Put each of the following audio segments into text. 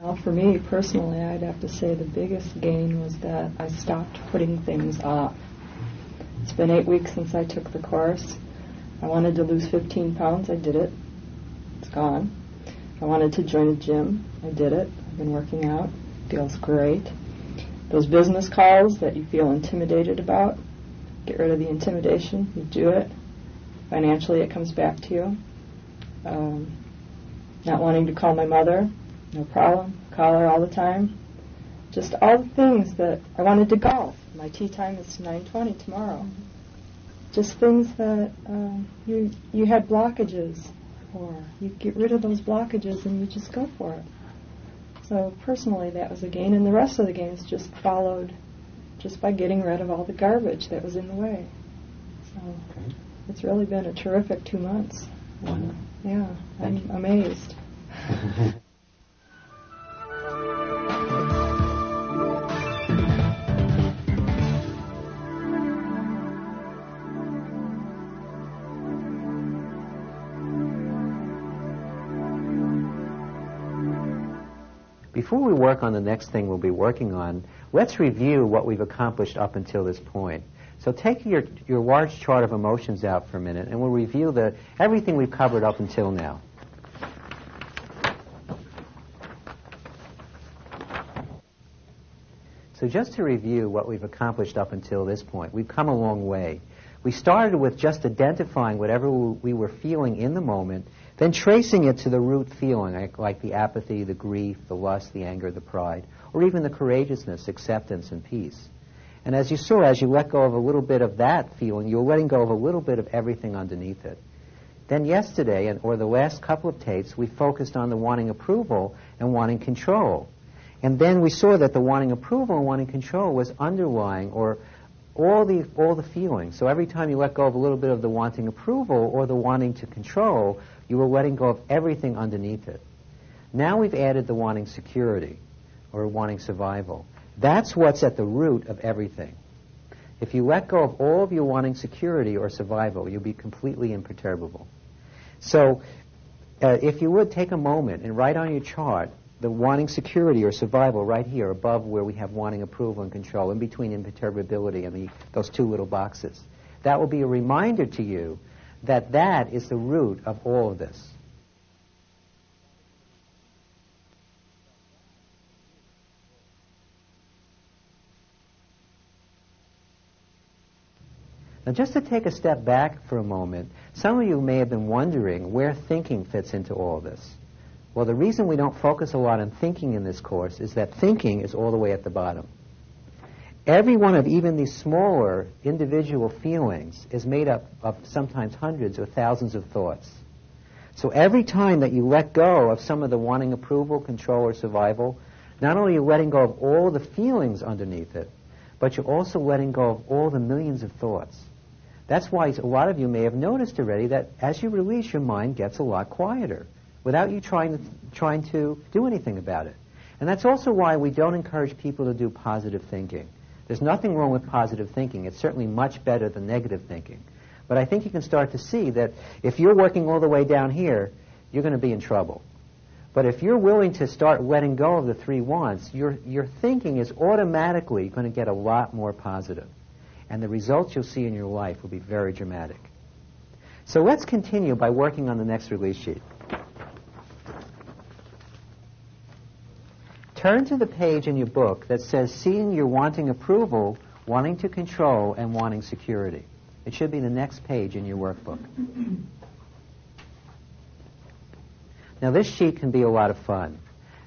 Well, for me personally, I'd have to say the biggest gain was that I stopped putting things off. It's been 8 weeks since I took the course. I wanted to lose 15 pounds. I did it. It's gone. I wanted to join a gym. I did it. I've been working out. Feels great. Those business calls that you feel intimidated about, get rid of the intimidation. You do it. Financially, it comes back to you. Not wanting to call my mother, no problem. Call her all the time. Just all the things that I wanted to golf. My tea time is 9:20 tomorrow. Just things that you had blockages for. You get rid of those blockages and you just go for it. So personally, that was a gain, and the rest of the gains just followed just by getting rid of all the garbage that was in the way. So it's really been a terrific 2 months. Yeah, I'm amazed. Before we work on the next thing we'll be working on, let's review what we've accomplished up until this point. So take your large chart of emotions out for a minute, and we'll review everything we've covered up until now. So just to review what we've accomplished up until this point, we've come a long way. We started with just identifying whatever we were feeling in the moment, then tracing it to the root feeling, like the apathy, the grief, the lust, the anger, the pride, or even the courageousness, acceptance, and peace. And as you saw, as you let go of a little bit of that feeling, you're letting go of a little bit of everything underneath it. Then yesterday, or the last couple of tapes, we focused on the wanting approval and wanting control. And then we saw that the wanting approval and wanting control was underlying, or all the feelings. So every time you let go of a little bit of the wanting approval or the wanting to control, you were letting go of everything underneath it. Now we've added the wanting security or wanting survival. That's what's at the root of everything. If you let go of all of your wanting security or survival, you'll be completely imperturbable. So if you would take a moment and write on your chart the wanting security or survival right here above where we have wanting approval and control, in between imperturbability and those two little boxes. That will be a reminder to you that that is the root of all of this. Now, just to take a step back for a moment, some of you may have been wondering where thinking fits into all this. Well, the reason we don't focus a lot on thinking in this course is that thinking is all the way at the bottom. Every one of even these smaller individual feelings is made up of sometimes hundreds or thousands of thoughts. So every time that you let go of some of the wanting approval, control, or survival, not only are you letting go of all the feelings underneath it, but you're also letting go of all the millions of thoughts. That's why a lot of you may have noticed already that as you release, your mind gets a lot quieter without you trying to do anything about it. And that's also why we don't encourage people to do positive thinking. There's nothing wrong with positive thinking. It's certainly much better than negative thinking. But I think you can start to see that if you're working all the way down here, you're going to be in trouble. But if you're willing to start letting go of the three wants, your thinking is automatically going to get a lot more positive. And the results you'll see in your life will be very dramatic. So let's continue by working on the next release sheet. Turn to the page in your book that says seeing your wanting approval, wanting to control, and wanting security. It should be the next page in your workbook. Now this sheet can be a lot of fun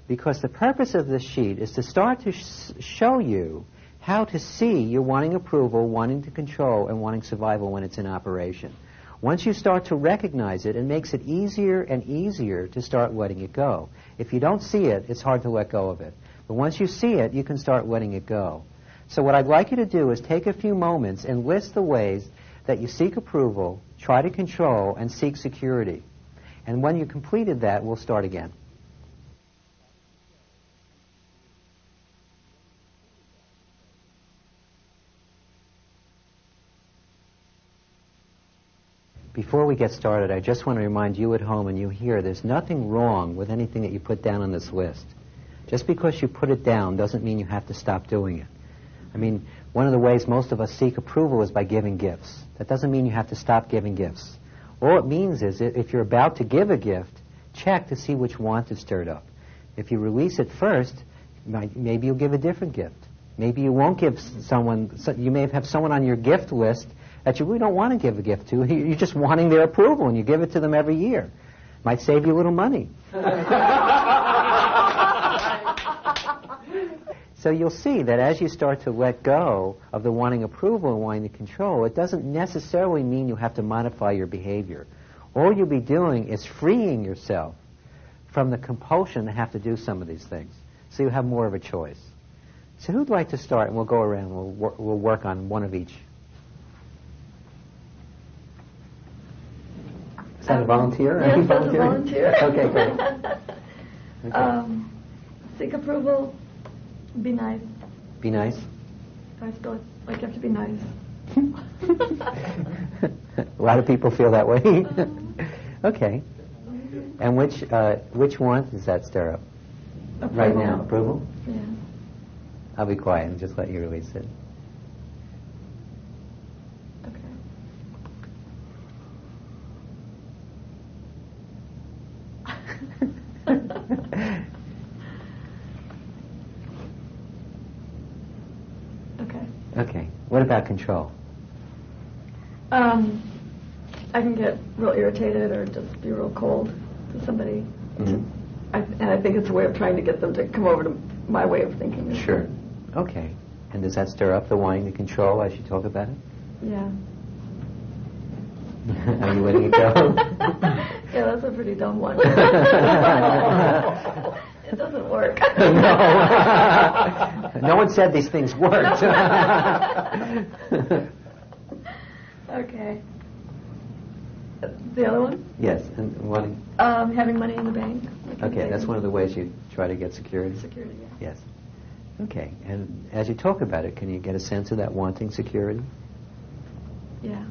because the purpose of this sheet is to start to show you how to see your wanting approval, wanting to control, and wanting survival when it's in operation. Once you start to recognize it, it makes it easier and easier to start letting it go. If you don't see it, it's hard to let go of it. But once you see it, you can start letting it go. So what I'd like you to do is take a few moments and list the ways that you seek approval, try to control, and seek security. And when you completed that, we'll start again. Before we get started, I just want to remind you at home and you here, there's nothing wrong with anything that you put down on this list. Just because you put it down doesn't mean you have to stop doing it. I mean, one of the ways most of us seek approval is by giving gifts. That doesn't mean you have to stop giving gifts. All it means is if you're about to give a gift, check to see which want is stirred up. If you release it first, maybe you'll give a different gift. Maybe you won't give someone, you may have someone on your gift list that you really don't want to give a gift to. You're just wanting their approval, and you give it to them every year. Might save you a little money. So you'll see that as you start to let go of the wanting approval and wanting to control, it doesn't necessarily mean you have to modify your behavior. All you'll be doing is freeing yourself from the compulsion to have to do some of these things. So you have more of a choice. So who'd like to start? And we'll go around. We'll work on one of each. Is that a volunteer? Yes, that's a volunteer. Okay, great. Okay. Seek approval. Be nice. Be nice? I feel like you have to be nice. A lot of people feel that way. Okay. And which one does that stir up? Approval. Right now? Approval? Yeah. I'll be quiet and just let you release it. Okay. Okay. What about control? I can get real irritated or just be real cold to somebody. Mm-hmm. And I think it's a way of trying to get them to come over to my way of thinking. Sure. Okay. And does that stir up the wanting to control as you talk about it? Yeah. Are you letting it go? Yeah, that's a pretty dumb one. It doesn't work. No. No one said these things worked. Okay. The other one? Yes. And wanting. Having money in the bank. Okay, that's one of the ways you try to get security. Security, yeah. Yes. Okay. And as you talk about it, can you get a sense of that wanting security? Yeah.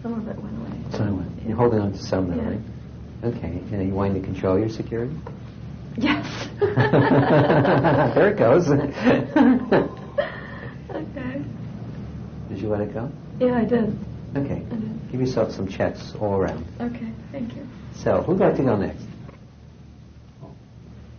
Some of it went away. Some. Yeah. You're holding on to some now, Yeah. right? Okay. And are you wanting to control your security? Yes. There it goes. Okay. Did you let it go? Yeah, I did. Okay. I did. Give yourself some checks all around. Okay, thank you. So, who'd like to go next?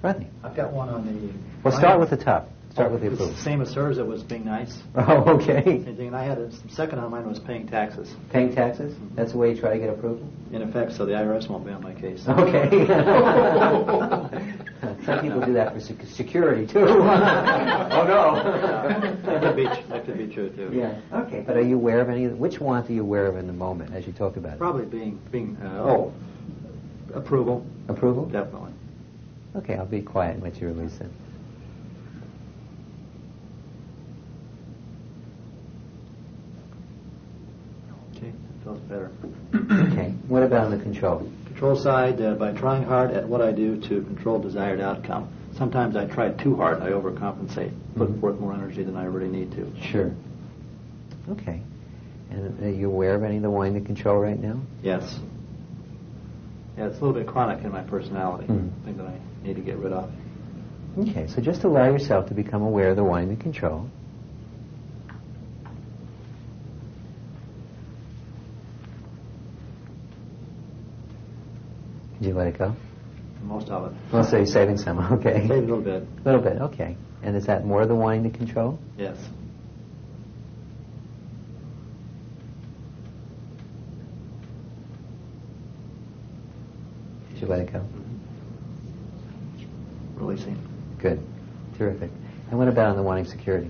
Rodney. I've got one on the... Well, start with the top. Start with the It's approval. the same as hers. It was being nice. Oh, okay. Same thing. And I had second on mine was paying taxes. Paying taxes? That's the way you try to get approval? In effect, so the IRS won't be on my case. Okay. Some people do that for security, too. Oh, no. That could be true, too. Yeah. Okay. But are you aware of any... Which want are you aware of in the moment as you talk about it? Probably being approval. Approval? Definitely. Okay, I'll be quiet and let you release it. Okay, that feels better. Okay. What about on the control? Control side, by trying hard at what I do to control desired outcome. Sometimes I try too hard and I overcompensate, put forth more energy than I really need to. Sure. Okay. And are you aware of any of the wanting to control right now? Yes. Yeah, it's a little bit chronic in my personality. Mm. Thing that I need to get rid of. Okay, so just allow yourself to become aware of the wanting to control. Did you let it go? Most of it. Well, so you're saving some, okay. Save a little bit. A little bit, okay. And is that more of the wanting to control? Yes. Did you let it go? Releasing. Good. Terrific. And what about on the wanting security?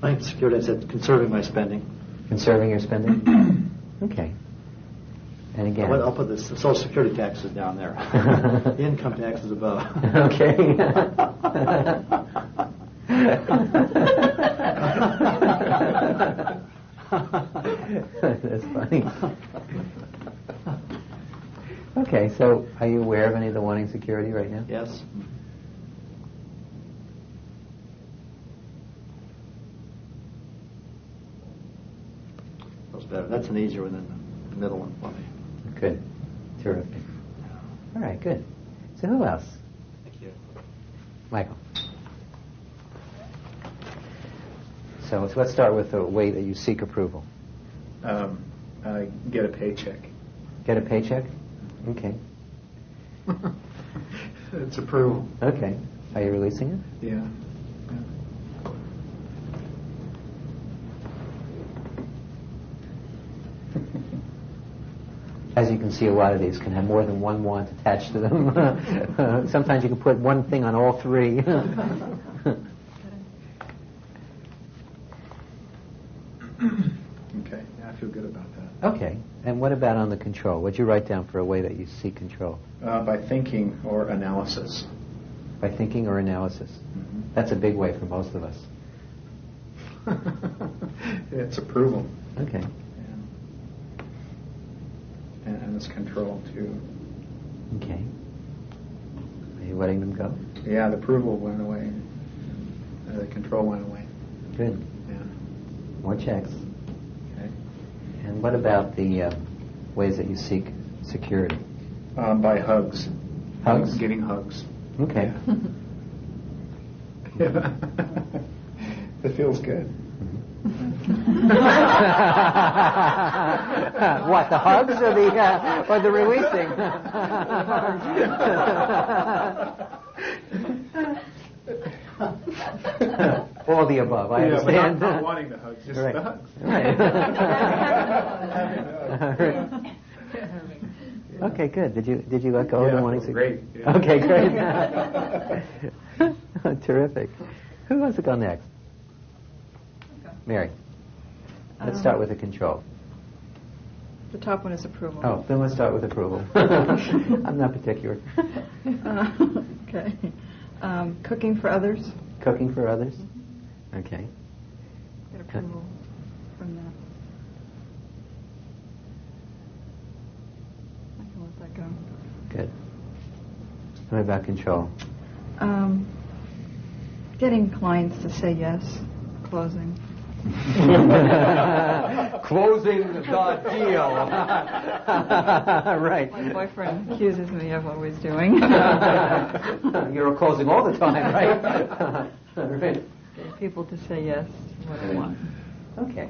My security, I said conserving my spending. Conserving your spending? Okay. And again... I'll put the Social Security taxes down there. The income taxes above. Okay. That's funny. Okay, so are you aware of any of the wanting security right now? Yes. Feels better. That's an easier one than the middle one for me. Good. Terrific. All right, good. So who else? Thank you. Michael. So let's start with the way that you seek approval. Get a paycheck. Get a paycheck? Okay. It's approval. Okay. Are you releasing it? Yeah. As you can see, a lot of these can have more than one want attached to them. Sometimes you can put one thing on all three. Okay. Yeah, I feel good about that. Okay. And what about on the control? What'd you write down for a way that you seek control? By thinking or analysis. By thinking or analysis. Mm-hmm. That's a big way for most of us. It's approval. Okay. And it's control, too. Okay. Are you letting them go? Yeah, the approval went away. The control went away. Good. Yeah. More checks. Okay. And what about the ways that you seek security? By hugs. Hugs? Getting hugs. Okay. Yeah. It feels good. What, the hugs or the releasing? All the above, I understand. But not wanting the hugs, just Right. the hugs. Right. Okay, good. Did you let go of the wanting to? Great. Yeah. Okay, great. Terrific. Who wants to go next? Mary. Let's start with the control. The top one is approval. Oh, then let's start with approval. I'm not particular. Okay. Cooking for others. Cooking for others? Okay. Get approval from that. I can let that go. Good. What about control? Getting clients to say yes. Closing. Closing the deal. Right. My boyfriend accuses me of always doing. You're closing all the time, right? Right. Getting people to say yes to what I want. Okay.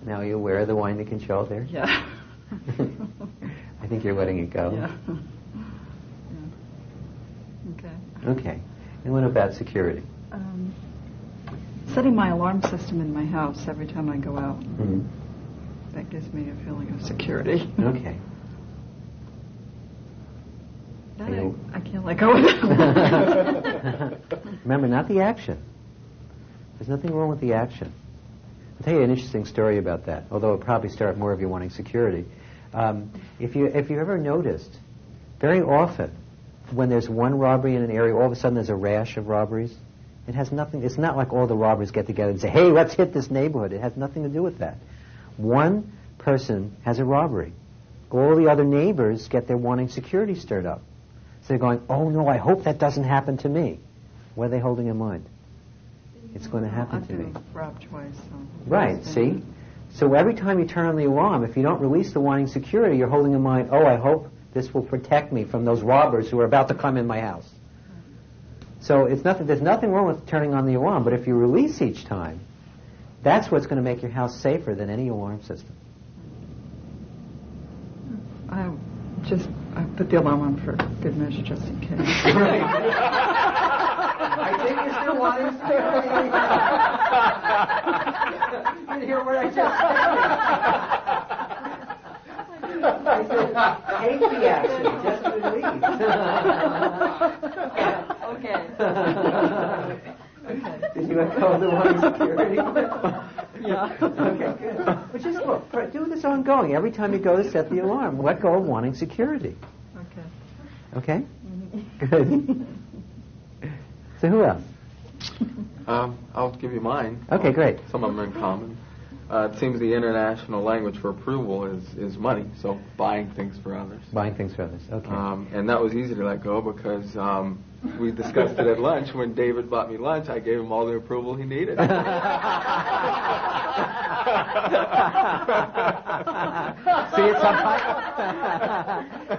Now you're aware of the wanting to control there? Yeah. I think you're letting it go. Yeah. Okay. Okay. And what about security? Setting my alarm system in my house every time I go out. Mm-hmm. That gives me a feeling of security. Okay. That I can't let go of that. Remember, not the action. There's nothing wrong with the action. I'll tell you an interesting story about that, although it'll probably start more of you wanting security. If you ever noticed, very often when there's one robbery in an area, all of a sudden there's a rash of robberies. It has nothing, it's not like all the robbers get together and say, hey, let's hit this neighborhood. It has nothing to do with that. One person has a robbery. All the other neighbors get their wanting security stirred up. So they're going, oh no, I hope that doesn't happen to me. What are they holding in mind? It's going to happen to me. I've been robbed twice. So Right, see? So every time you turn on the alarm, if you don't release the wanting security, you're holding in mind, oh, I hope this will protect me from those robbers who are about to come in my house. So there's nothing wrong with turning on the alarm, but if you release each time, that's what's going to make your house safer than any alarm system. I put the alarm on for good measure, just in case. Right. I think you still wanting security. You didn't hear what I just said. I said, take the action, just release. Okay. Did you let go of the wanting security? Yeah. Okay, good. But just look, do this ongoing. Every time you go to set the alarm, let go of wanting security. Okay. Okay? Good. So who else? I'll give you mine. Okay, great. Some of them are in common. It seems the international language for approval is money, so buying things for others. Buying things for others. Okay. And that was easy to let go because we discussed it at lunch. When David bought me lunch, I gave him all the approval he needed.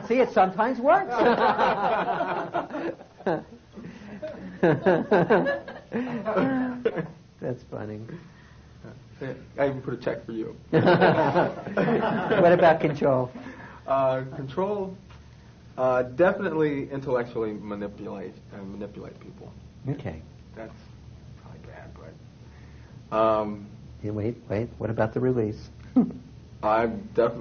See, it sometimes works. That's funny. I even put a check for you. What about control? Control, definitely intellectually manipulate people. Okay. That's probably bad, but Yeah, wait. What about the release? that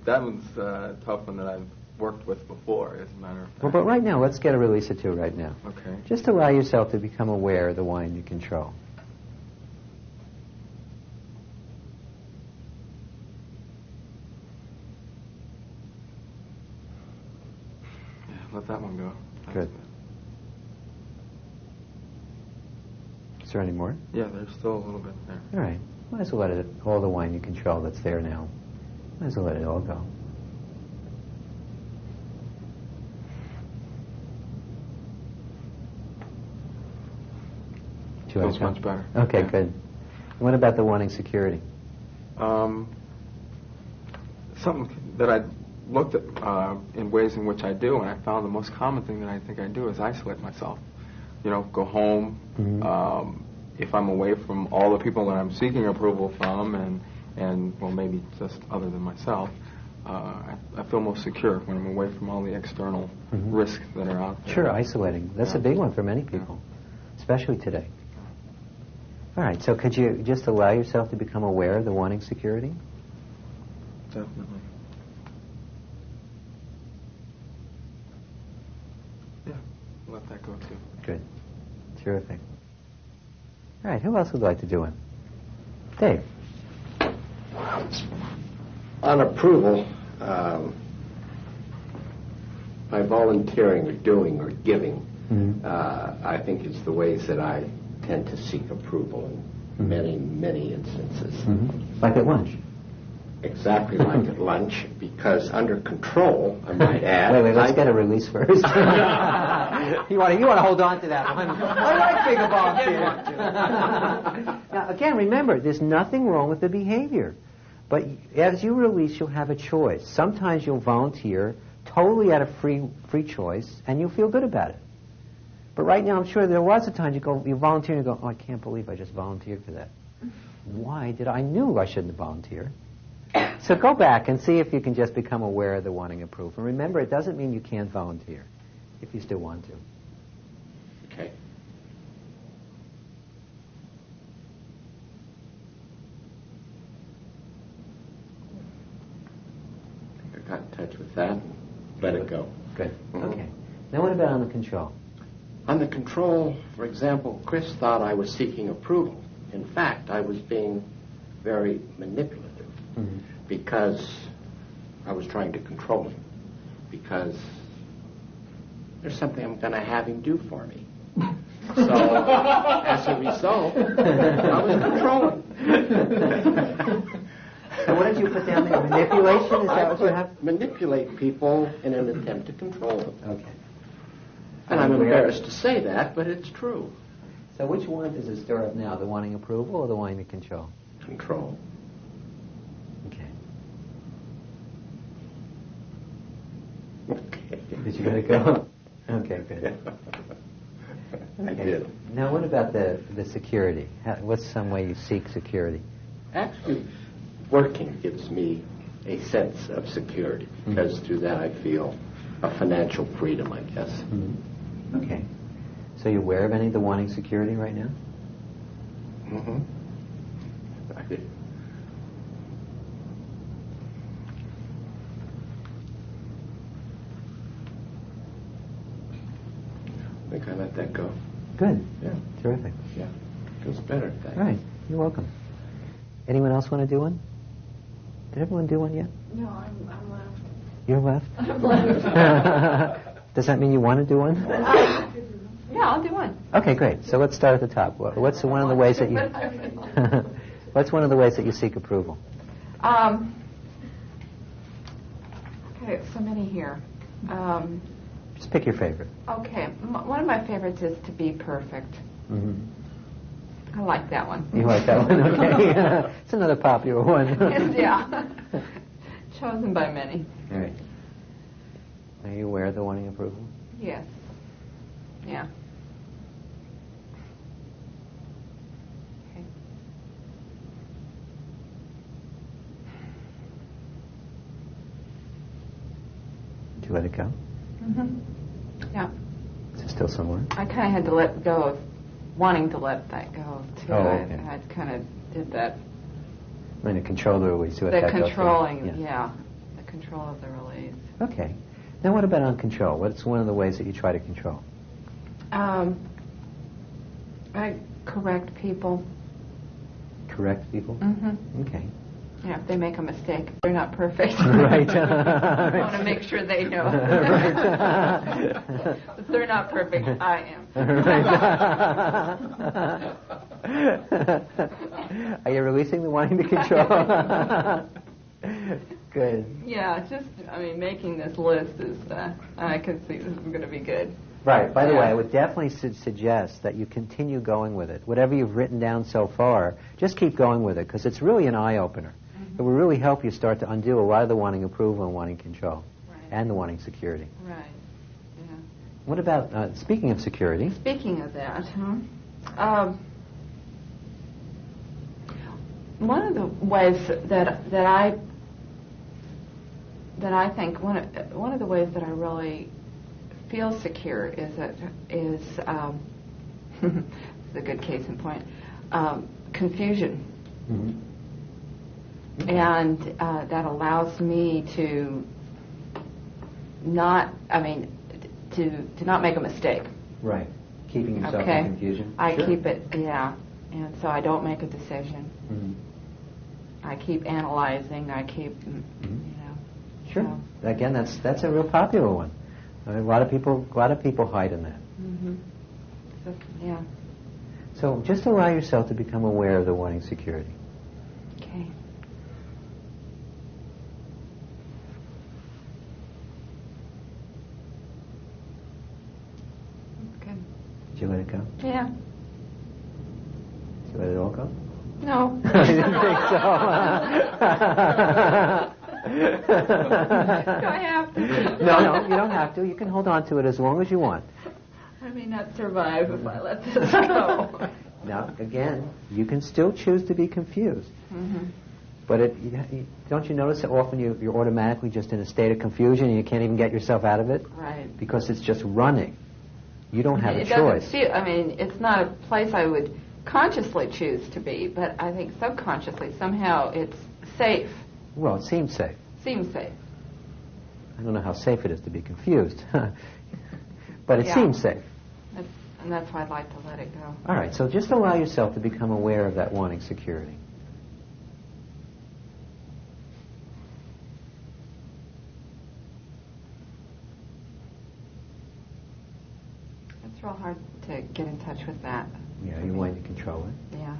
one's a tough one that I've worked with before, as a matter of fact. Well, but right now, let's get a release or two right now. Okay. Just allow yourself to become aware of the one you control. Yeah, let that one go. That's Good. Is there any more? Yeah, there's still a little bit there. All right. Might as well let it, all the wine you control that's there now. Might as well let it all go. Feels much better. Okay, Yeah. good. What about the wanting security? Something that I looked at in ways in which I do, and I found the most common thing that I think I do is isolate myself. Go home. Mm-hmm. If I'm away from all the people that I'm seeking approval from, and well, maybe just other than myself, I feel most secure when I'm away from all the external risks that are out there. Sure, isolating. That's a big one for many people, especially today. All right, so could you just allow yourself to become aware of the wanting security? Definitely. Yeah, let that go too. Good. Terrific. All right, who else would like to do it? Dave. On approval, by volunteering or doing or giving, I think it's the ways that I tend to seek approval in many, many instances. Like at lunch. Exactly like at lunch, because under control, I might add. Wait, let's get a release first. You want to hold on to that one. I like being a volunteer. Now, again, remember, there's nothing wrong with the behavior. But as you release, you'll have a choice. Sometimes you'll volunteer totally out of free choice, and you'll feel good about it. But right now, I'm sure there was a time you volunteer and you go, oh, I can't believe I just volunteered for that. Why did I knew I shouldn't have volunteered. So go back and see if you can just become aware of the wanting approval. And remember, it doesn't mean you can't volunteer if you still want to. Okay. I got in touch with that and let it go. Good. Okay. Now what about on the control? On the control, for example, Chris thought I was seeking approval. In fact, I was being very manipulative because I was trying to control him. Because there's something I'm going to have him do for me. So, as a result, I was controlling. So what did you put down there? Manipulation? Is that what you have? Manipulate people in an attempt to control them. Okay. And I'm embarrassed to say that, but it's true. So which one does it stir up now? The wanting approval or the wanting to control? Control. Okay. Okay. Did you let it go? Okay, good. I did. Now what about the security? What's some way you seek security? Actually, working gives me a sense of security, because through that I feel a financial freedom, I guess. Okay. So you're aware of any of the wanting security right now? I did. I think I let that go. Good. Yeah. Terrific. Yeah. Feels better. Thanks. All right. You're welcome. Anyone else want to do one? Did everyone do one yet? No, I'm left. You're left? I'm left. Does that mean you want to do one? Yeah, I'll do one. Okay, great. So let's start at the top. What's one of the ways that you What's one of the ways that you seek approval? Okay, so many here. Just pick your favorite. Okay, one of my favorites is to be perfect. I like that one. You like that one? Okay. It's another popular one. Yeah. Chosen by many. All right. Are you aware of the wanting approval? Yes. Yeah. Okay. Did you let it go? Mm-hmm. Yeah. Is it still somewhere? I kind of had to let go of wanting to let that go, too. Oh, okay. I kind of did that. I mean, the controller, we see what The that goes controlling, through. yeah. The control of the release. Okay. Now what about on control? What's one of the ways that you try to control? I correct people. Correct people? Mm-hmm. Okay. Yeah, if they make a mistake, they're not perfect. Right. I want to make sure they know. Right. If they're not perfect, I am. Are you releasing the wanting to control? Good. Yeah, just, making this list is, I can see this is going to be good. Right. By the Yeah. way, I would definitely suggest that you continue going with it. Whatever you've written down so far, just keep going with it, because it's really an eye-opener. Mm-hmm. It will really help you start to undo a lot of the wanting approval and wanting control, Right. and the wanting security. Right, yeah. What about, speaking of security... Speaking of that, one of the ways that I think one of the ways that I really feel secure is it's a good case in point, confusion. Mm-hmm. And that allows me to not make a mistake. Right. Keeping yourself Okay. in confusion. I Sure. keep it, yeah, and so I don't make a decision. Mm-hmm. I keep analyzing. I keep, Sure. So. Again, that's a real popular one. I mean, a lot of people hide in that. Mm-hmm. So, yeah. So just allow yourself to become aware of the wanting security. Okay. Good. Did you let it go? Yeah. Did you let it all go? No. I didn't think so. Do I have to? No, you don't have to. You can hold on to it as long as you want. I may not survive if I let this go. Now, again, you can still choose to be confused. Mm-hmm. But don't you notice that often you're automatically just in a state of confusion and you can't even get yourself out of it? Right. Because it's just running. You don't have a It choice. doesn't feel, it's not a place I would consciously choose to be, but I think subconsciously somehow it's safe. Well, it seems safe. Seems safe. I don't know how safe it is to be confused. But it Yeah. seems safe. And that's why I'd like to let it go. All right, so just allow yourself to become aware of that wanting security. It's real hard to get in touch with that. Yeah, you wanting to control it. Yeah.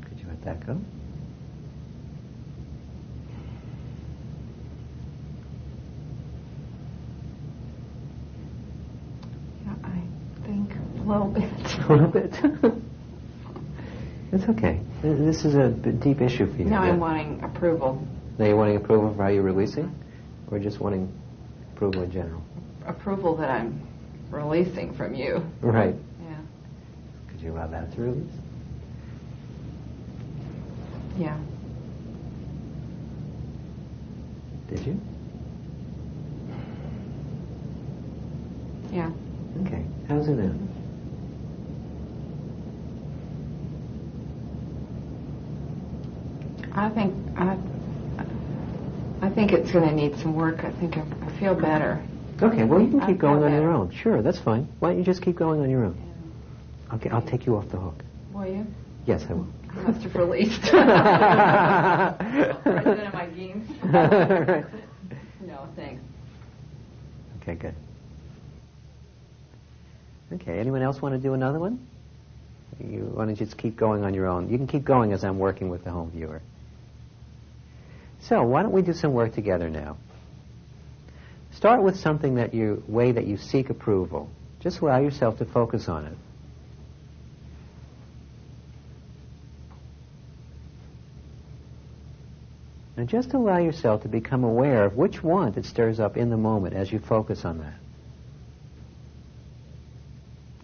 Could you let that go? Yeah, I think a little bit. A little bit. It's okay. This is a deep issue for you. Now Yeah. I'm wanting approval. Now you're wanting approval for how you're releasing? Or just wanting approval in general? Approval that I'm releasing from you. Right. Yeah. Could you allow that to release? Yeah. Did you? Yeah. Okay. How's it now? I think it's going to need some work. I think I feel better. Okay, well you can I keep going feel on your better. own. Sure, that's fine. Why don't you just keep going on your own? Okay, I'll take you off the hook. Will you? Yes, I will. I must have released. President of my games. Right. No, thanks. Okay, good. Okay, anyone else want to do another one? You want to just keep going on your own? You can keep going as I'm working with the home viewer. So, why don't we do some work together now? Start with something way that you seek approval. Just allow yourself to focus on it. Now just allow yourself to become aware of which want that stirs up in the moment as you focus on that.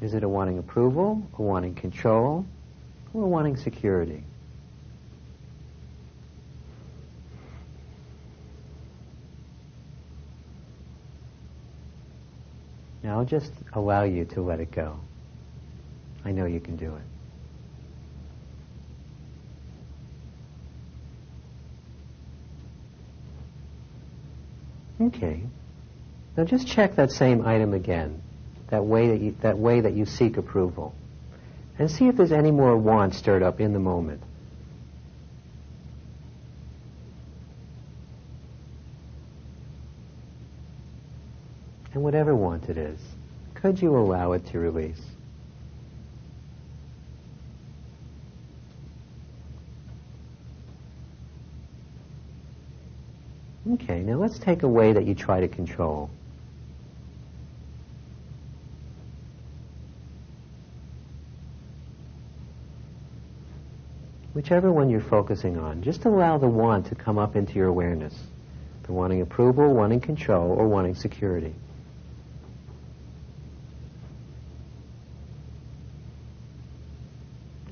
Is it a wanting approval, a wanting control, or a wanting security? Now I'll just allow you to let it go. I know you can do it. Okay. Now just check that same item again, that way that you seek approval, and see if there's any more want stirred up in the moment. And whatever want it is, could you allow it to release? Okay, now let's take a way that you try to control. Whichever one you're focusing on, just allow the want to come up into your awareness. The wanting approval, wanting control, or wanting security.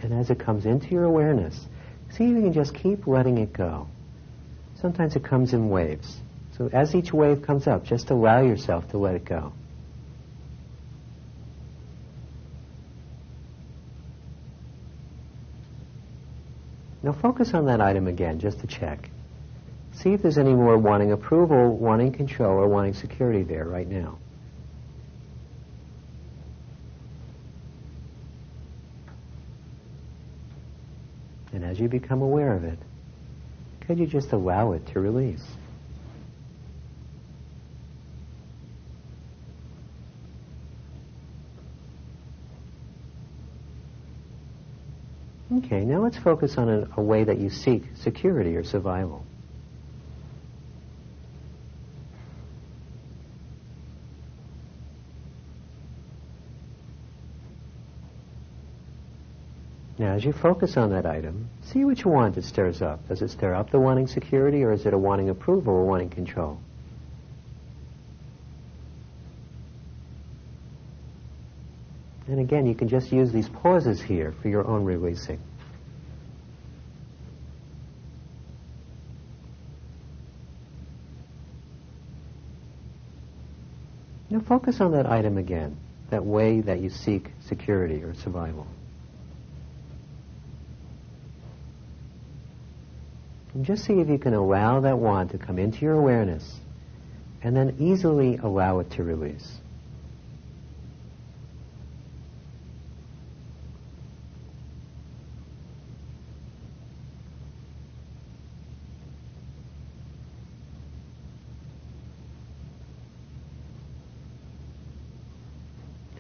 And as it comes into your awareness, see if you can just keep letting it go. Sometimes it comes in waves. So as each wave comes up, just allow yourself to let it go. Now focus on that item again, just to check. See if there's any more wanting approval, wanting control, or wanting security there right now. And as you become aware of it, could you just allow it to release? Okay, now let's focus on a way that you seek security or survival. Now, as you focus on that item, see which want it stirs up. Does it stir up the wanting security, or is it a wanting approval or wanting control? And again, you can just use these pauses here for your own releasing. Now focus on that item again, that way that you seek security or survival. And just see if you can allow that want to come into your awareness and then easily allow it to release.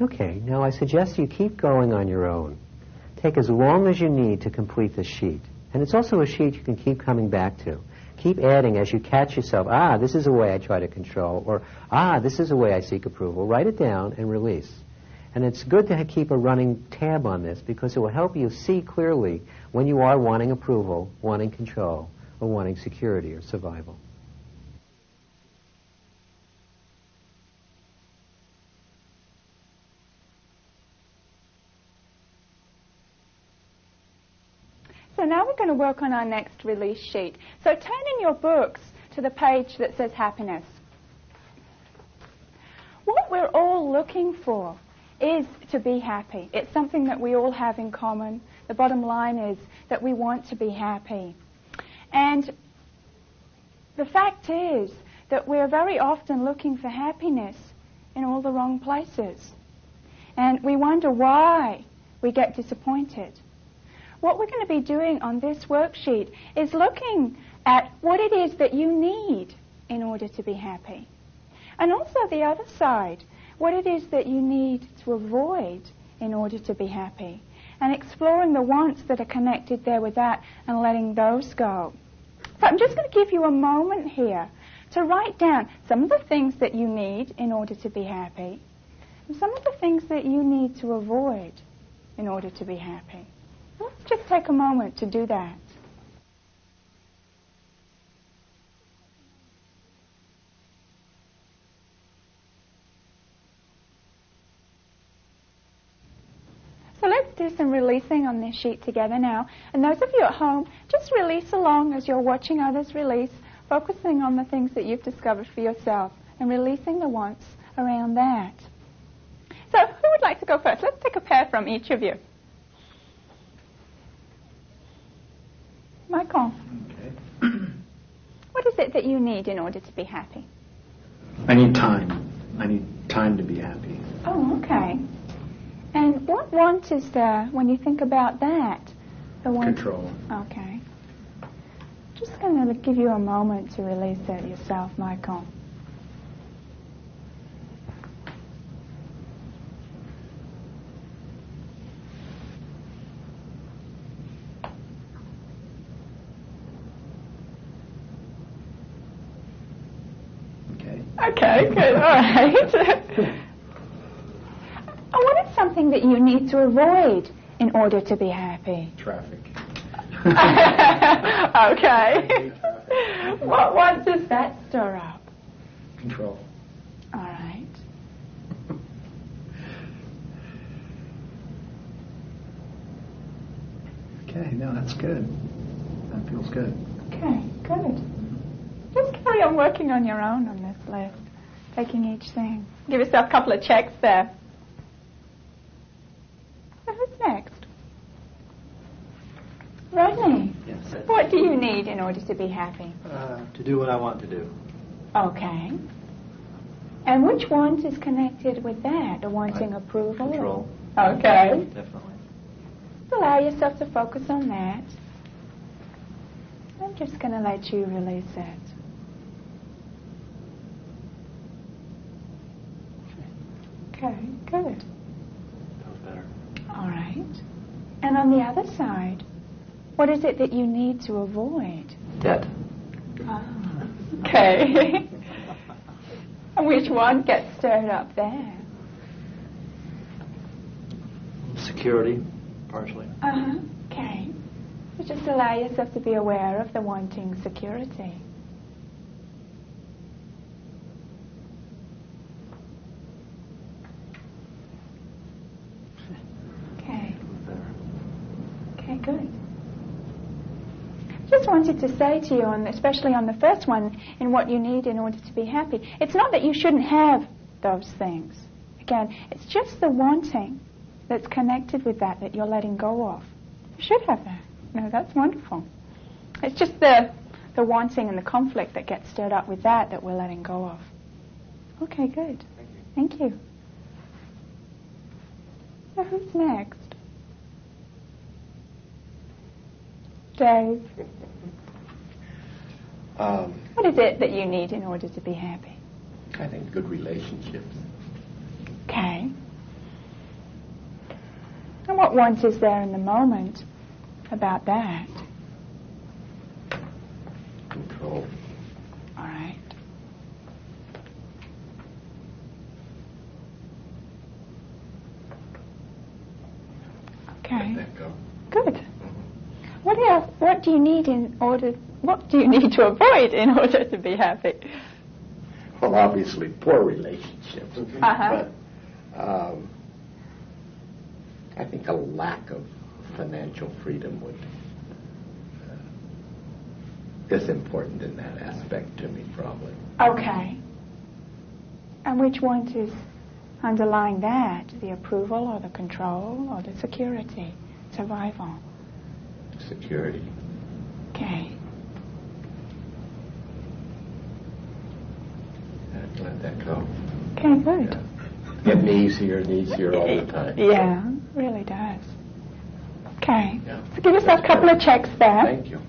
Okay, now I suggest you keep going on your own. Take as long as you need to complete the sheet. And it's also a sheet you can keep coming back to. Keep adding as you catch yourself, this is a way I try to control, or this is a way I seek approval. Write it down and release. And it's good to keep a running tab on this because it will help you see clearly when you are wanting approval, wanting control, or wanting security or survival. So now we're going to work on our next release sheet. So turn in your books to the page that says happiness. What we're all looking for is to be happy. It's something that we all have in common. The bottom line is that we want to be happy. And the fact is that we're very often looking for happiness in all the wrong places. And we wonder why we get disappointed. What we're going to be doing on this worksheet is looking at what it is that you need in order to be happy. And also the other side, what it is that you need to avoid in order to be happy. And exploring the wants that are connected there with that and letting those go. So I'm just going to give you a moment here to write down some of the things that you need in order to be happy, and some of the things that you need to avoid in order to be happy. Let's just take a moment to do that. do some releasing on this sheet together now. And those of you at home, just release along as you're watching others release, focusing on the things that you've discovered for yourself and releasing the wants around that. So who would like to go first? Let's take a pair from each of you. Michael. Okay. What is it that you need in order to be happy? I need time. I need time to be happy. Oh, okay. And what want is there when you think about that? The want. Control. Okay. Just going to give you a moment to release that yourself, Michael. Okay, good. All right. What is something that you need to avoid in order to be happy? Traffic. Okay. What does that stir up? Control. All right. Okay, no, that's good. That feels good. Okay, good. Just carry on working on your own on this list, taking each thing. Give yourself a couple of checks there. So who's next? Rodney. Yes. What do you need in order to be happy? To do what I want to do. Okay. And which want is connected with that? The wanting approval? Control. Okay. Definitely. Allow yourself to focus on that. I'm just going to let you release it. Okay, good. That was better. All right. And on the other side, what is it that you need to avoid? Debt. Okay. And which one gets stirred up there? Security, partially. Okay. So just allow yourself to be aware of the wanting security. Okay. Okay, good. Just wanted to say to you, especially on the first one, in what you need in order to be happy, it's not that you shouldn't have those things. Again, it's just the wanting that's connected with that you're letting go of. You should have that. No, that's wonderful. It's just the wanting and the conflict that gets stirred up with that we're letting go of. Okay, good. Thank you. So who's next? Dave. What is it that you need in order to be happy? I think good relationships. Okay. And what want is there in the moment about that? Control. All right. Okay. Let that go. Good. What else? What do you need to avoid in order to be happy? Well, obviously, poor relationships. But I think a lack of financial freedom is important in that aspect to me, probably. Okay. And which want is underlying that? The approval or the control or the security, survival? Security. Okay. Let that go. Okay, good. Yeah. Getting easier and easier all the time. Yeah, really does. Okay. Yeah. So give yourself a couple of checks there. Thank you.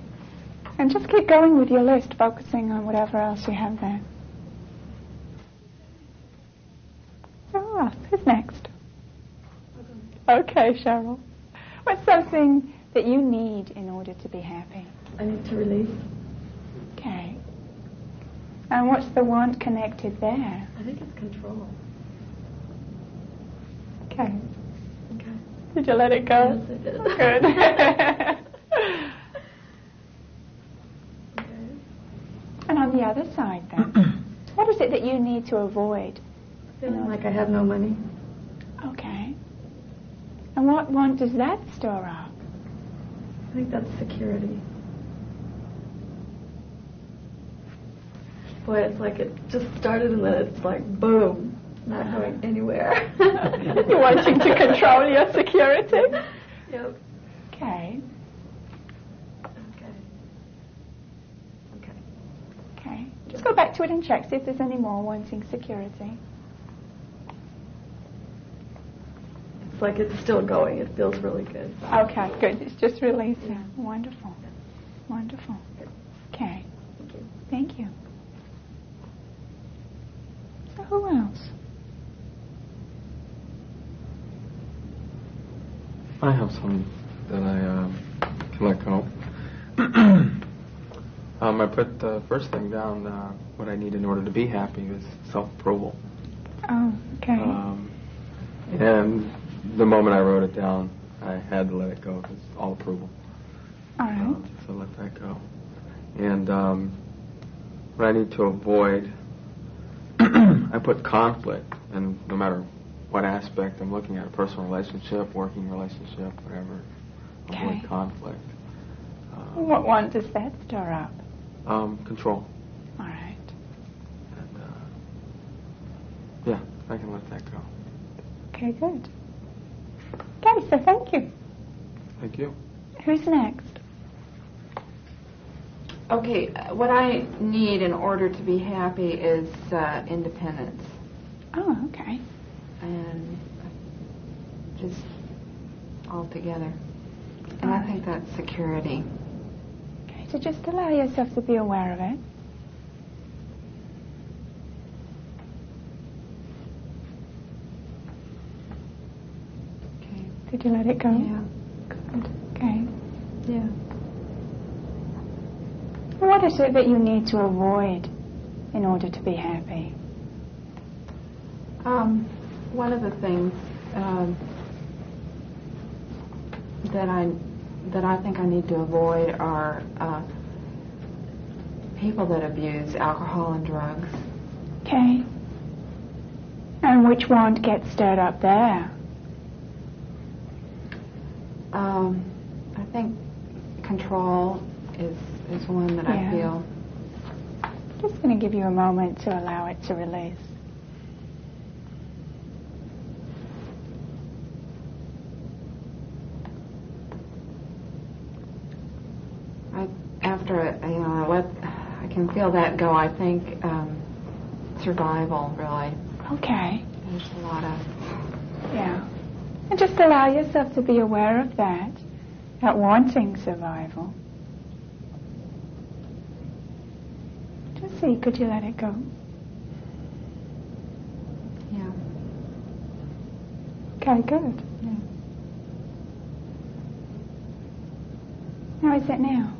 And just keep going with your list, focusing on whatever else you have there. So who else? Who's next? Okay, Cheryl. What's something that you need in order to be happy? I need to release. Okay. And what's the want connected there? I think it's control. Okay. Okay. Did you let it go? Yes, I did. Good. Okay. And on the other side then, what is it that you need to avoid? Feeling like I have no money. Okay. And what want does that store up? I think that's security. Boy, it's like it just started and then it's like boom, not going anywhere. You're wanting to control your security? Yep. Okay. Okay. Just go back to it and check, see if there's any more wanting security. It's like it's still going. It feels really good. Okay, good. It's just releasing. Wonderful. Wonderful. Okay. Thank you. Thank you. So who else? I have some that I can let go. I put the first thing down, what I need in order to be happy is self-approval. Oh, okay. And the moment I wrote it down, I had to let it go. It's all approval. All right. So let that go. And what I need to avoid, I put conflict, and no matter what aspect I'm looking at, a personal relationship, working relationship, whatever, avoid conflict. What want does that store up? Control. All right. And, yeah, I can let that go. Okay, good. Okay, so thank you. Thank you. Who's next? Okay, what I need in order to be happy is independence. Oh, okay. And just all together. And I think that's security. Okay, so just allow yourself to be aware of it. Okay. Did you let it go? Yeah. Good. Okay. Yeah. What is it that you need to avoid in order to be happy? One of the things that I think I need to avoid are people that abuse alcohol and drugs. Okay. And which one gets stirred up there? I think control is one that I feel. Just going to give you a moment to allow it to release. After I can feel that go. I think survival really. Okay. There's a lot of and just allow yourself to be aware of that wanting survival. Just see, could you let it go? Yeah. Okay, good. Yeah. How is it now?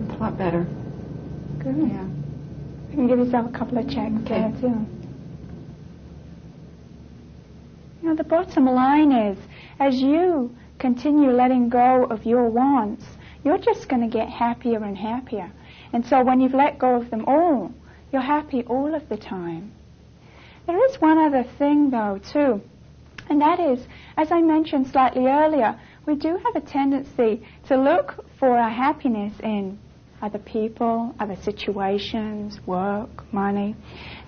It's a lot better. Good. Yeah. You can give yourself a couple of checks there too. You know, the bottom line is, as you continue letting go of your wants, you're just going to get happier and happier. And so when you've let go of them all, you're happy all of the time. There is one other thing, though, too, and that is, as I mentioned slightly earlier, we do have a tendency to look for our happiness in other people, other situations, work, money.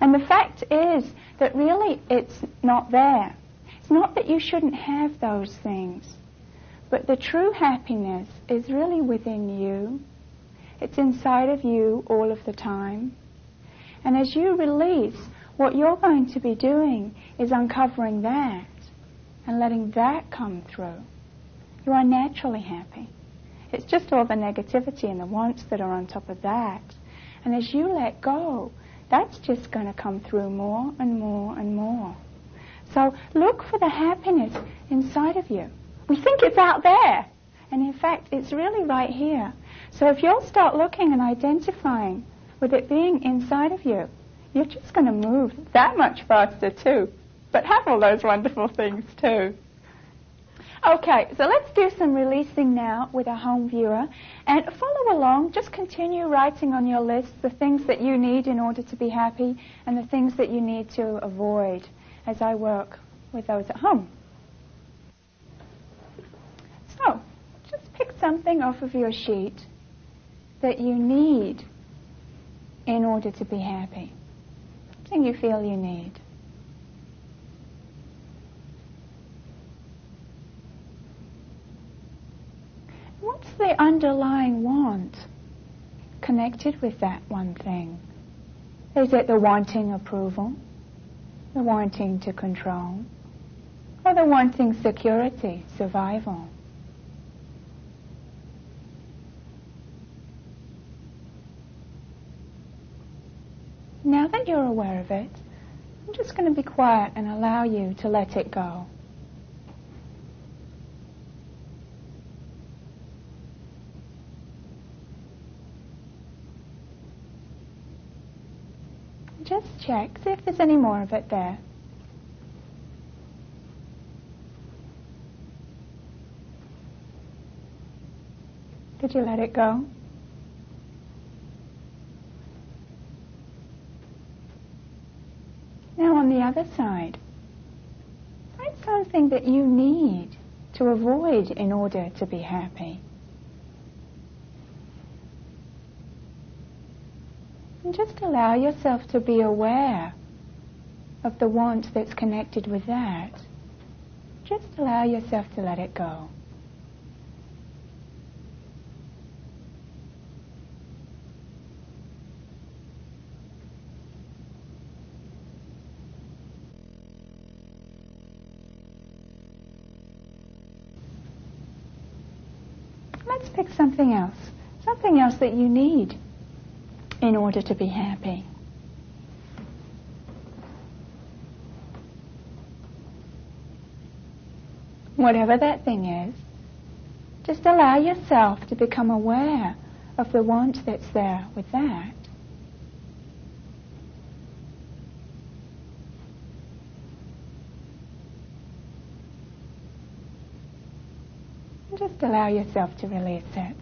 And the fact is that really it's not there. It's not that you shouldn't have those things, but the true happiness is really within you. It's inside of you all of the time. And as you release, what you're going to be doing is uncovering that and letting that come through. You are naturally happy. It's just all the negativity and the wants that are on top of that. And as you let go, that's just going to come through more and more and more. So look for the happiness inside of you. We think it's out there. And in fact, it's really right here. So if you'll start looking and identifying with it being inside of you, you're just going to move that much faster too. But have all those wonderful things too. Okay, so let's do some releasing now with a home viewer. And follow along. Just continue writing on your list the things that you need in order to be happy and the things that you need to avoid as I work with those at home. So, just pick something off of your sheet that you need in order to be happy. Something you feel you need. What's the underlying want connected with that one thing? Is it the wanting approval, the wanting to control, or the wanting security, survival? Now that you're aware of it, I'm just going to be quiet and allow you to let it go. Just check, see if there's any more of it there. Did you let it go? Now on the other side, find something that you need to avoid in order to be happy. And just allow yourself to be aware of the want that's connected with that. Just allow yourself to let it go. Let's pick something else that you need in order to be happy. Whatever that thing is, just allow yourself to become aware of the want that's there with that. And just allow yourself to release it.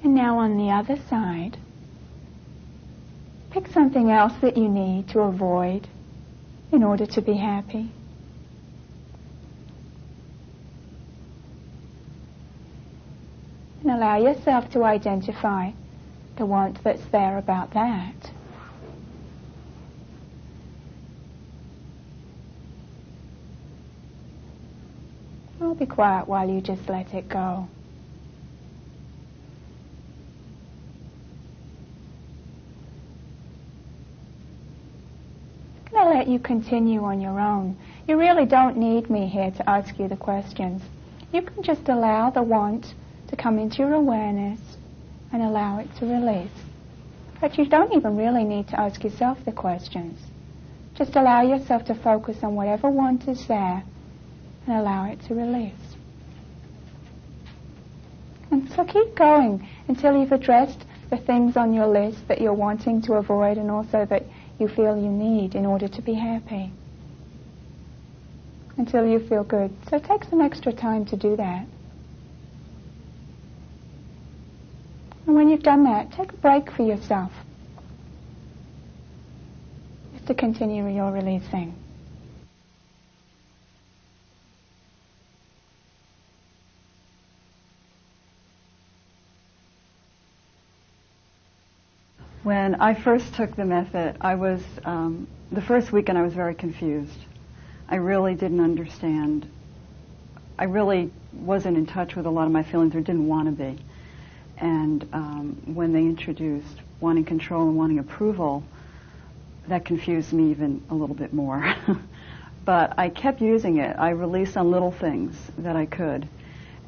And now on the other side, pick something else that you need to avoid in order to be happy. And allow yourself to identify the want that's there about that. I'll be quiet while you just let it go. I'm going to let you continue on your own. You really don't need me here to ask you the questions. You can just allow the want to come into your awareness and allow it to release. But you don't even really need to ask yourself the questions. Just allow yourself to focus on whatever want is there and allow it to release. And so keep going until you've addressed the things on your list that you're wanting to avoid and also that you feel you need in order to be happy. Until you feel good. So take some extra time to do that. And when you've done that, take a break for yourself. Just to continue your releasing. When I first took the method, I was, the first weekend I was very confused. I really didn't understand. I really wasn't in touch with a lot of my feelings or didn't want to be. And when they introduced wanting control and wanting approval, that confused me even a little bit more. But I kept using it. I released on little things that I could.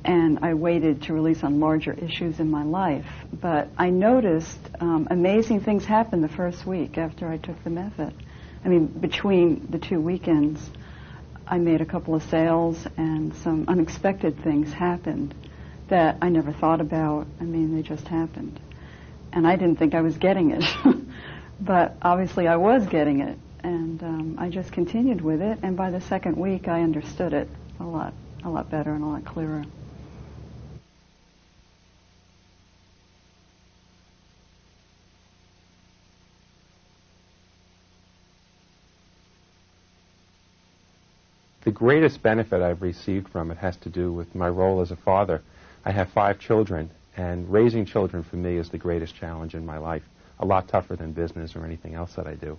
And I waited to release on larger issues in my life. But I noticed amazing things happened the first week after I took the method. I mean, between the 2 weekends, I made a couple of sales and some unexpected things happened that I never thought about. I mean, they just happened. And I didn't think I was getting it. But obviously I was getting it. And I just continued with it. And by the second week, I understood it a lot better and a lot clearer. The greatest benefit I've received from it has to do with my role as a father. I have 5 children, and raising children for me is the greatest challenge in my life, a lot tougher than business or anything else that I do.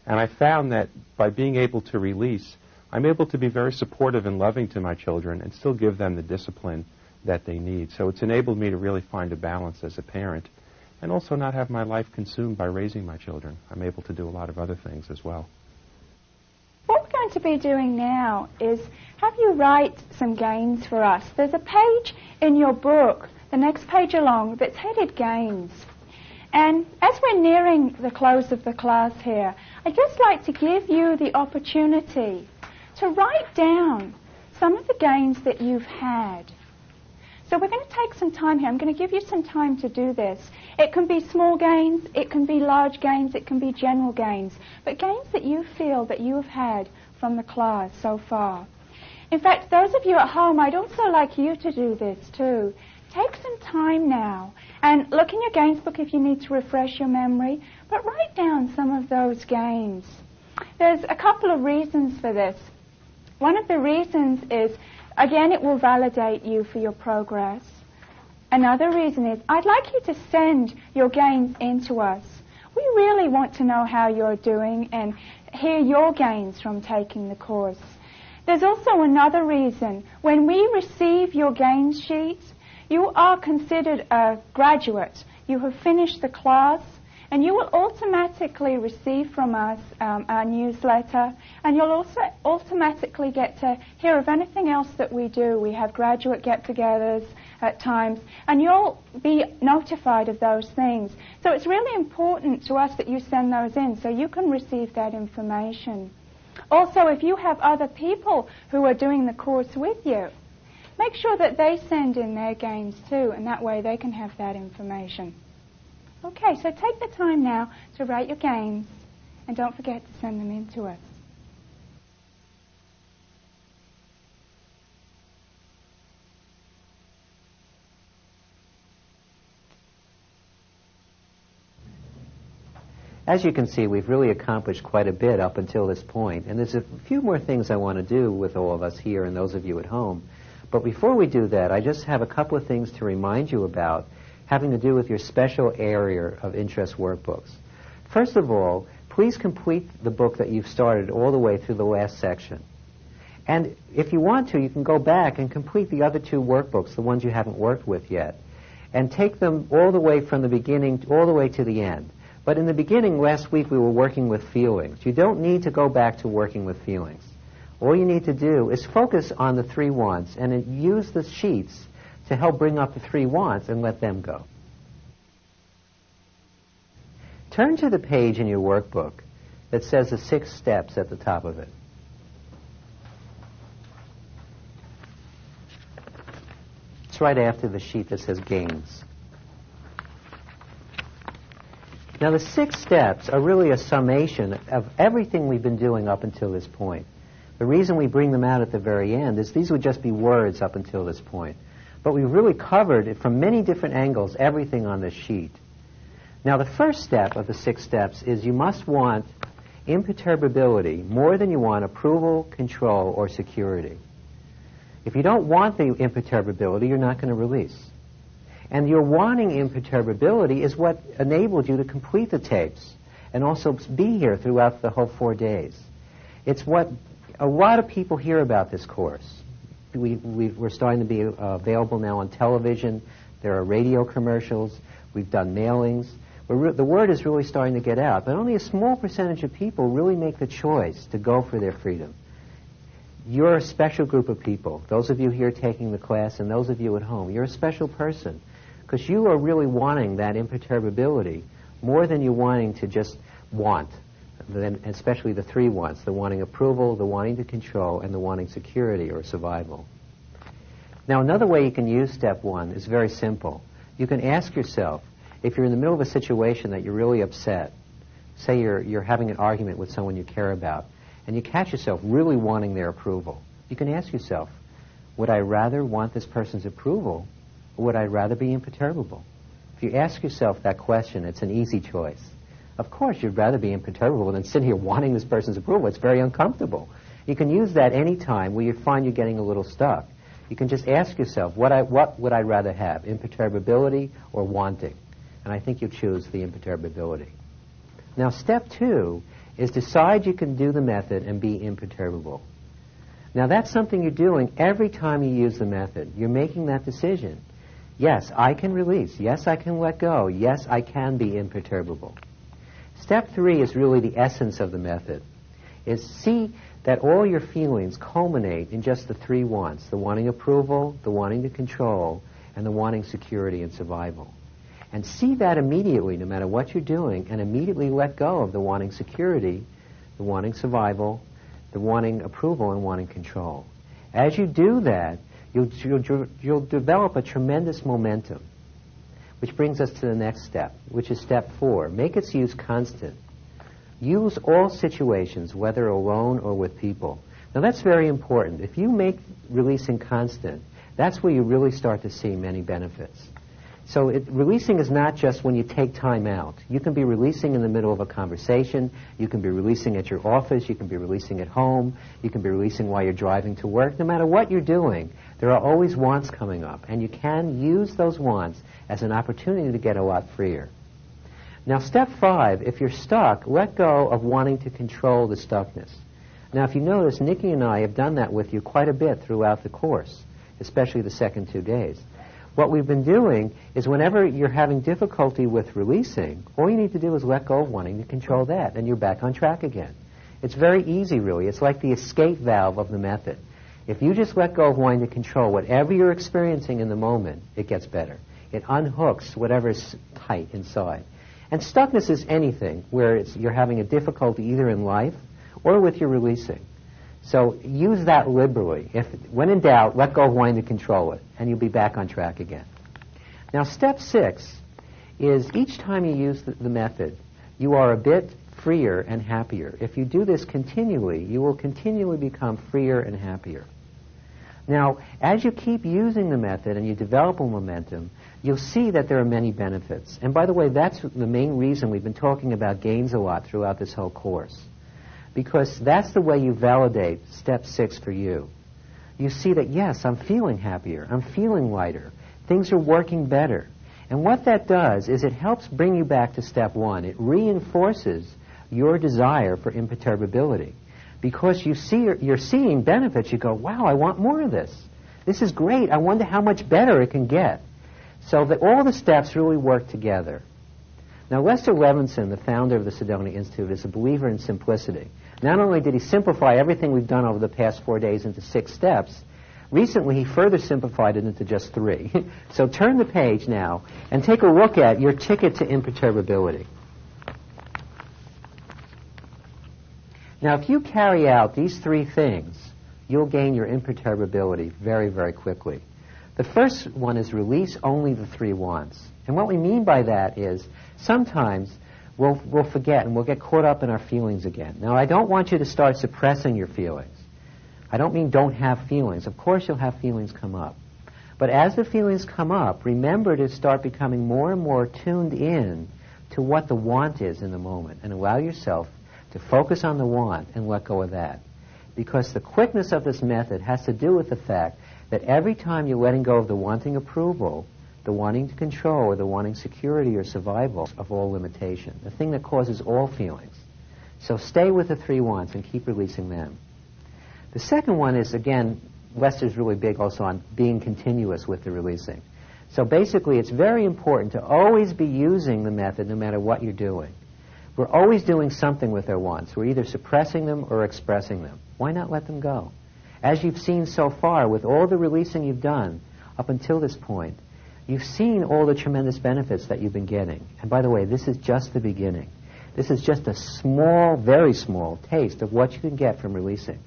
And I found that by being able to release, I'm able to be very supportive and loving to my children and still give them the discipline that they need. So it's enabled me to really find a balance as a parent and also not have my life consumed by raising my children. I'm able to do a lot of other things as well. What we're going to be doing now is have you write some gains for us. There's a page in your book, the next page along, that's headed Gains. And as we're nearing the close of the class here, I'd just like to give you the opportunity to write down some of the gains that you've had. So we're going to take some time here. I'm going to give you some time to do this. It can be small gains, it can be large gains, it can be general gains, but gains that you feel that you have had from the class so far. In fact, those of you at home, I'd also like you to do this too. Take some time now and look in your gains book if you need to refresh your memory, but write down some of those gains. There's a couple of reasons for this. One of the reasons is, again, it will validate you for your progress. Another reason is, I'd like you to send your gains in to us. We really want to know how you're doing and hear your gains from taking the course. There's also another reason. When we receive your gains sheet, you are considered a graduate. You have finished the class, and you will automatically receive from us our newsletter, and you'll also automatically get to hear of anything else that we do. We have graduate get-togethers at times, and you'll be notified of those things. So it's really important to us that you send those in so you can receive that information. Also, if you have other people who are doing the course with you, make sure that they send in their gains too, and that way they can have that information. Okay, so take the time now to write your gains, and don't forget to send them in to us. As you can see, we've really accomplished quite a bit up until this point, and there's a few more things I want to do with all of us here and those of you at home. But before we do that, I just have a couple of things to remind you about having to do with your special area of interest workbooks. First of all, please complete the book that you've started all the way through the last section. And if you want to, you can go back and complete the other 2 workbooks, the ones you haven't worked with yet, and take them all the way from the beginning all the way to the end. But in the beginning, last week, we were working with feelings. You don't need to go back to working with feelings. All you need to do is focus on the 3 wants and use the sheets to help bring up the 3 wants and let them go. Turn to the page in your workbook that says the 6 steps at the top of it. It's right after the sheet that says gains. Now, the 6 steps are really a summation of everything we've been doing up until this point. The reason we bring them out at the very end is these would just be words up until this point. But we've really covered, from many different angles, everything on this sheet. Now, the first step of the 6 steps is you must want imperturbability more than you want approval, control, or security. If you don't want the imperturbability, you're not going to release. And your wanting imperturbability is what enabled you to complete the tapes and also be here throughout the whole 4 days. It's what a lot of people hear about this course. We're starting to be available now on television. There are radio commercials. We've done mailings. The word is really starting to get out. But only a small percentage of people really make the choice to go for their freedom. You're a special group of people. Those of you here taking the class and those of you at home, you're a special person because you are really wanting that imperturbability more than you wanting to just want, especially the 3 wants, the wanting approval, the wanting to control, and the wanting security or survival. Now, another way you can use step 1 is very simple. You can ask yourself, if you're in the middle of a situation that you're really upset, say you're having an argument with someone you care about, and you catch yourself really wanting their approval, you can ask yourself, would I rather want this person's approval, or would I rather be imperturbable? If you ask yourself that question, it's an easy choice. Of course, you'd rather be imperturbable than sit here wanting this person's approval. It's very uncomfortable. You can use that any time where you find you're getting a little stuck. You can just ask yourself, what would I rather have, imperturbability or wanting? And I think you'll choose the imperturbability. Now, step 2 is decide you can do the method and be imperturbable. Now, that's something you're doing every time you use the method. You're making that decision. Yes, I can release. Yes, I can let go. Yes, I can be imperturbable. Step 3 is really the essence of the method, is see that all your feelings culminate in just the 3 wants, the wanting approval, the wanting to control, and the wanting security and survival. And see that immediately, no matter what you're doing, and immediately let go of the wanting security, the wanting survival, the wanting approval, and wanting control. As you do that, you'll develop a tremendous momentum, which brings us to the next step, which is step 4. Make its use constant. Use all situations, whether alone or with people. Now that's very important. If you make releasing constant, that's where you really start to see many benefits. So releasing is not just when you take time out. You can be releasing in the middle of a conversation. You can be releasing at your office. You can be releasing at home. You can be releasing while you're driving to work. No matter what you're doing, there are always wants coming up. And you can use those wants as an opportunity to get a lot freer. Now, step 5, if you're stuck, let go of wanting to control the stuckness. Now, if you notice, Nikki and I have done that with you quite a bit throughout the course, especially the second 2 days. What we've been doing is whenever you're having difficulty with releasing, all you need to do is let go of wanting to control that, and you're back on track again. It's very easy, really. It's like the escape valve of the method. If you just let go of wanting to control whatever you're experiencing in the moment, it gets better. It unhooks whatever's tight inside. And stuckness is anything where you're having a difficulty either in life or with your releasing. So use that liberally. When in doubt, let go of wanting to control it, and you'll be back on track again. Now, step 6 is each time you use the method, you are a bit freer and happier. If you do this continually, you will continually become freer and happier. Now, as you keep using the method and you develop a momentum, you'll see that there are many benefits. And by the way, that's the main reason we've been talking about gains a lot throughout this whole course. Because that's the way you validate step 6 for you. You see that, yes, I'm feeling happier, I'm feeling lighter, things are working better. And what that does is it helps bring you back to step 1. It reinforces your desire for imperturbability. Because you're seeing benefits, you go, wow, I want more of this. This is great, I wonder how much better it can get. So that all the steps really work together. Now, Lester Levinson, the founder of the Sedona Institute, is a believer in simplicity. Not only did he simplify everything we've done over the past 4 days into 6 steps, recently he further simplified it into just 3. So turn the page now and take a look at your ticket to imperturbability. Now, if you carry out these 3 things, you'll gain your imperturbability very, very quickly. The first one is release only the 3 wants. And what we mean by that is sometimes we'll forget and we'll get caught up in our feelings again. Now, I don't want you to start suppressing your feelings. I don't mean don't have feelings. Of course you'll have feelings come up. But as the feelings come up, remember to start becoming more and more tuned in to what the want is in the moment and allow yourself to focus on the want and let go of that. Because the quickness of this method has to do with the fact that every time you're letting go of the wanting approval, the wanting to control, or the wanting security or survival of all limitation, the thing that causes all feelings. So stay with the 3 wants and keep releasing them. The second one is, again, Lester's really big also on being continuous with the releasing. So basically, it's very important to always be using the method no matter what you're doing. We're always doing something with our wants. We're either suppressing them or expressing them. Why not let them go? As you've seen so far, with all the releasing you've done up until this point, you've seen all the tremendous benefits that you've been getting. And by the way, this is just the beginning. This is just a small, very small taste of what you can get from releasing.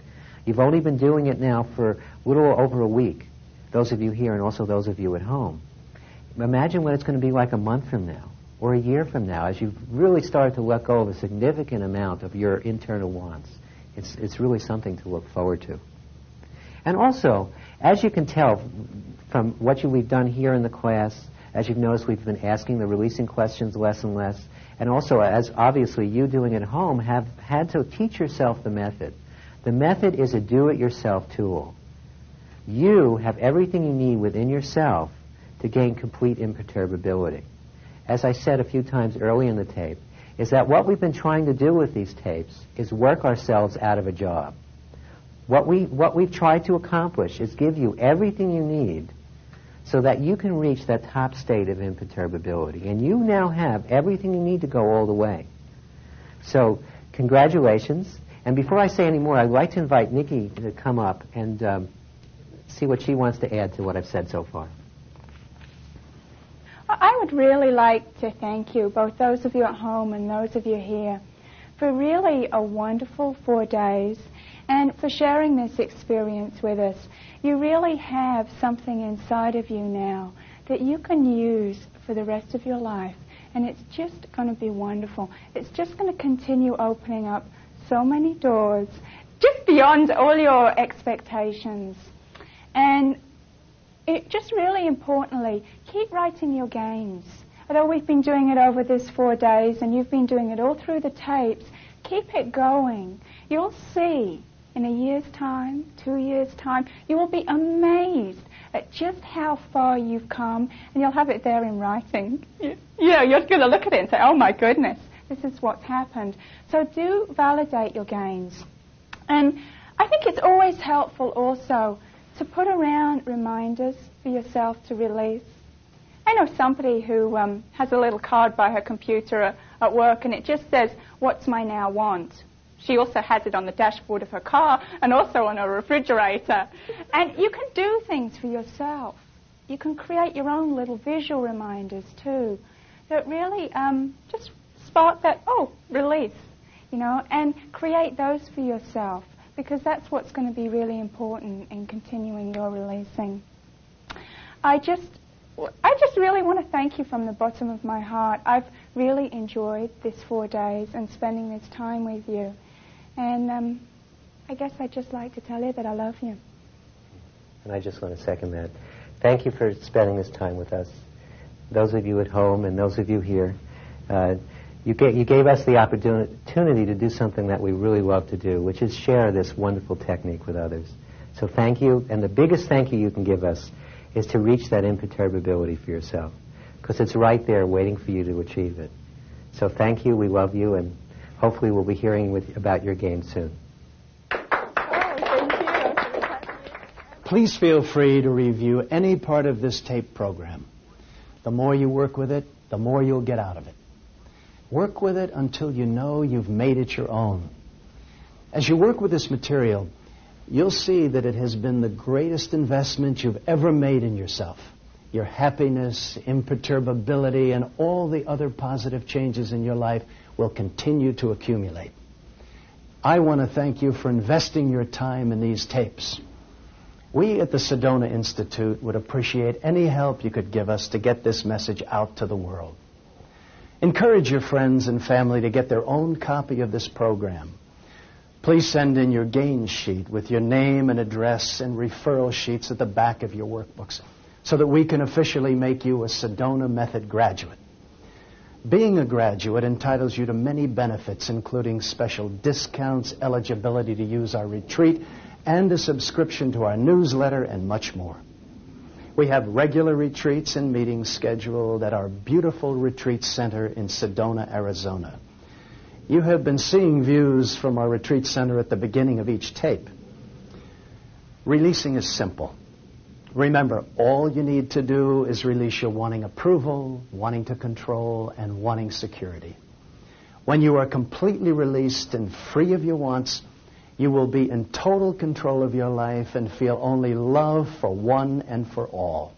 You've only been doing it now for a little over a week, those of you here and also those of you at home. Imagine what it's going to be like a month from now. or a year from now, as you've really started to let go of a significant amount of your internal wants. It's really something to look forward to. And also, as you can tell from what we've done here in the class, as you've noticed, we've been asking the releasing questions less and less, and also, as obviously you doing at home, have had to teach yourself the method. The method is a do-it-yourself tool. You have everything you need within yourself to gain complete imperturbability. As I said a few times early in the tape, is that what we've been trying to do with these tapes is work ourselves out of a job. What we've tried to accomplish is give you everything you need so that you can reach that top state of imperturbability. And you now have everything you need to go all the way. So, congratulations. And before I say any more, I'd like to invite Nikki to come up and see what she wants to add to what I've said so far. I would really like to thank you, both those of you at home and those of you here, for really a wonderful 4 days and for sharing this experience with us. You really have something inside of you now that you can use for the rest of your life, and it's just going to be wonderful. It's just going to continue opening up so many doors, just beyond all your expectations. And it just really importantly, keep writing your games. Although we've been doing it over this 4 days and you've been doing it all through the tapes, keep it going. You'll see in a year's time, 2 years' time, you will be amazed at just how far you've come, and you'll have it there in writing. You're going to look at it and say, oh my goodness, this is what's happened. So do validate your gains. And I think it's always helpful also to put around reminders for yourself to release. I know somebody who has a little card by her computer at work, and it just says, what's my now want? She also has it on the dashboard of her car and also on her refrigerator. And you can do things for yourself. You can create your own little visual reminders too that really just spark that, release, and create those for yourself, because that's what's going to be really important in continuing your releasing. I just really want to thank you from the bottom of my heart. I've really enjoyed this 4 days and spending this time with you. And I guess I'd just like to tell you that I love you. And I just want to second that. Thank you for spending this time with us. Those of you at home and those of you here, you gave us the opportunity to do something that we really love to do, which is share this wonderful technique with others. So thank you, and the biggest thank you can give us is to reach that imperturbability for yourself, because it's right there waiting for you to achieve it. So thank you, we love you, and hopefully we'll be hearing about your game soon. Please feel free to review any part of this tape program. The more you work with it, the more you'll get out of it. Work with it until you know you've made it your own. As you work with this material, you'll see that it has been the greatest investment you've ever made in yourself. Your happiness, imperturbability, and all the other positive changes in your life will continue to accumulate. I want to thank you for investing your time in these tapes. We at the Sedona Institute would appreciate any help you could give us to get this message out to the world. Encourage your friends and family to get their own copy of this program. Please send in your gains sheet with your name and address and referral sheets at the back of your workbooks so that we can officially make you a Sedona Method graduate. Being a graduate entitles you to many benefits, including special discounts, eligibility to use our retreat, and a subscription to our newsletter, and much more. We have regular retreats and meetings scheduled at our beautiful retreat center in Sedona, Arizona. You have been seeing views from our retreat center at the beginning of each tape. Releasing is simple. Remember, all you need to do is release your wanting approval, wanting to control, and wanting security. When you are completely released and free of your wants, you will be in total control of your life and feel only love for one and for all.